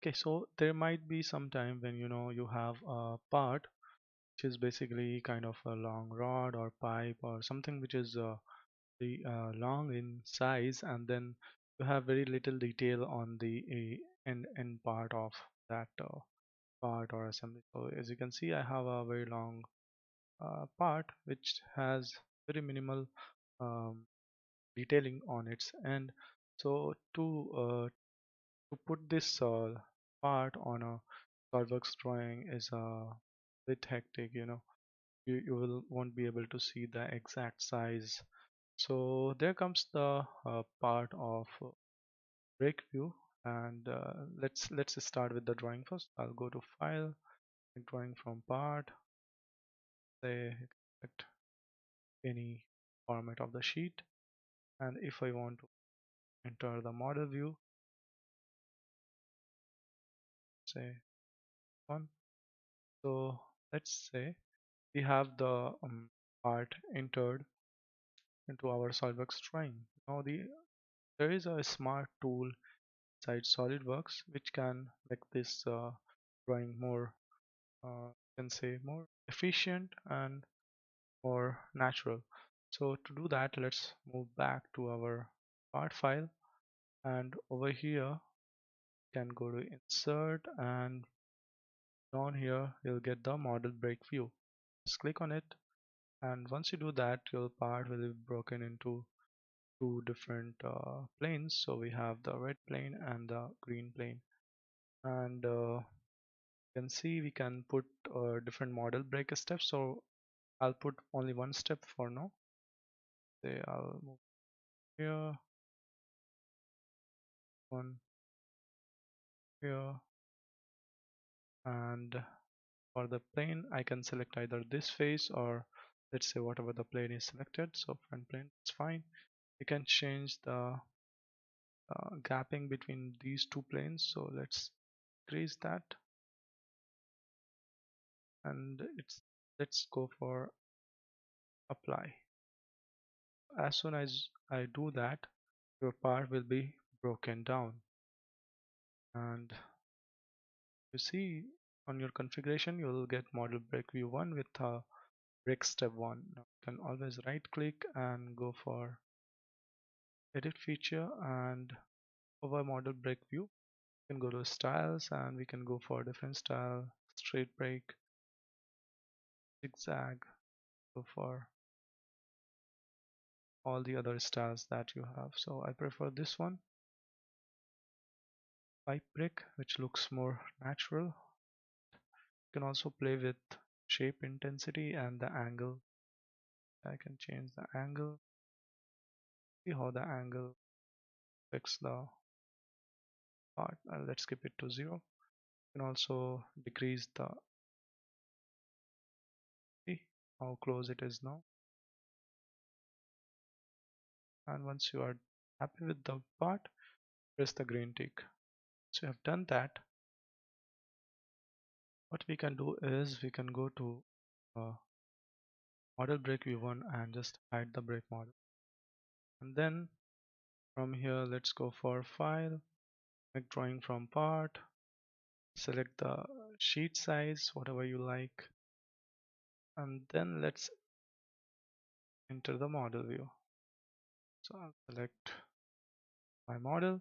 Okay, so there might be some time when you have a part which is basically kind of a long rod or pipe or something which is very long in size, and then you have very little detail on the end part of that part or assembly. So as you can see, I have a very long part which has very minimal um, detailing on its end. So to put this part on a SolidWorks drawing is a bit hectic. You will won't be able to see the exact size. So there comes the part of break view, and let's start with the drawing first. I'll go to file, drawing from part, say select any format of the sheet, and if I want to enter the model view, say one. So let's say we have the part entered into our SolidWorks drawing. Now there is a smart tool inside SolidWorks which can make this drawing more, can say, more efficient and more natural. So to do that, let's move back to our part file, and over here can go to insert, and down here you'll get the model break view. Just click on it, and once you do that, your part will be broken into two different planes. So we have the red plane and the green plane, and you can see we can put different model break steps. So I'll put only one step for now. Say I'll move here, one here, and for the plane I can select either this face or let's say whatever the plane is selected. So front plane, it's fine. You can change the gapping between these two planes. So let's increase that, and let's go for apply. As soon as I do that, your part will be broken down, and you see on your configuration you will get model break view 1 with break step 1. Now you can always right click and go for edit feature, and over model break view you can go to styles, and we can go for different style, straight break, zigzag, go for all the other styles that you have. So I prefer this one, pipe break, which looks more natural. You can also play with shape intensity and the angle. I can change the angle, see how the angle affects the part. Let's keep it to 0. You can also decrease the, see how close it is now. And once you are happy with the part, press the green tick. So you have done that. What we can do is we can go to uh, model break v1 and just hide the break model, and then from here let's go for file, make drawing from part, select the sheet size whatever you like, and then let's enter the model view. So I'll select my model,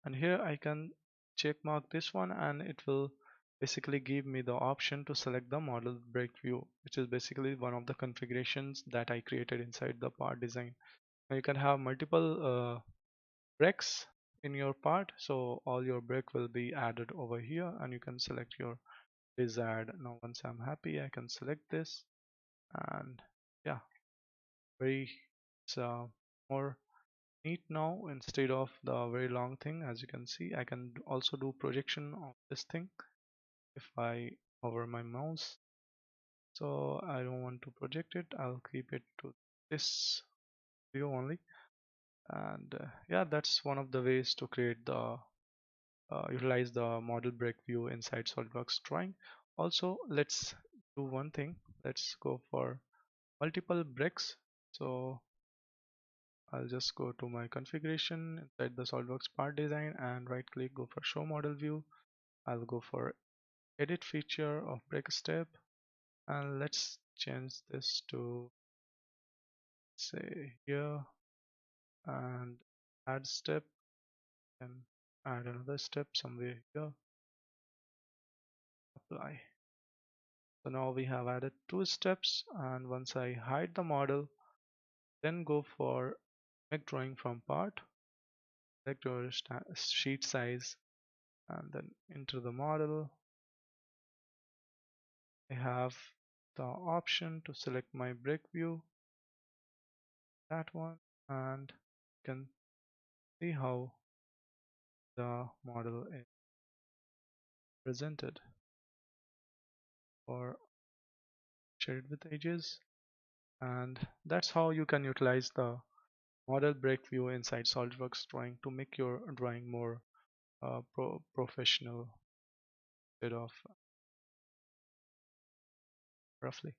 and here I can check mark this one, and it will basically give me the option to select the model break view, which is basically one of the configurations that I created inside the part design. Now you can have multiple breaks in your part, so all your break will be added over here, and you can select your desired. Now once I'm happy, I can select this, and yeah, very it's more neat now instead of the very long thing. As you can see, I can also do projection of this thing if I hover my mouse. So I don't want to project it, I'll keep it to this view only. And yeah, that's one of the ways to create the utilize the model break view inside SolidWorks drawing. Also, let's do one thing. Let's go for multiple breaks. So I'll just go to my configuration inside the SolidWorks part design and right click, go for show model view. I'll go for edit feature of break step, and let's change this to say here, and add step, and add another step somewhere here, apply. So now we have added two steps, and once I hide the model, then go for make drawing from part, select your sheet size, and then enter the model. I have the option to select my break view, that one, and you can see how the model is presented or shaded with edges. And that's how you can utilize the model break view inside SolidWorks drawing to make your drawing more professional instead of roughly.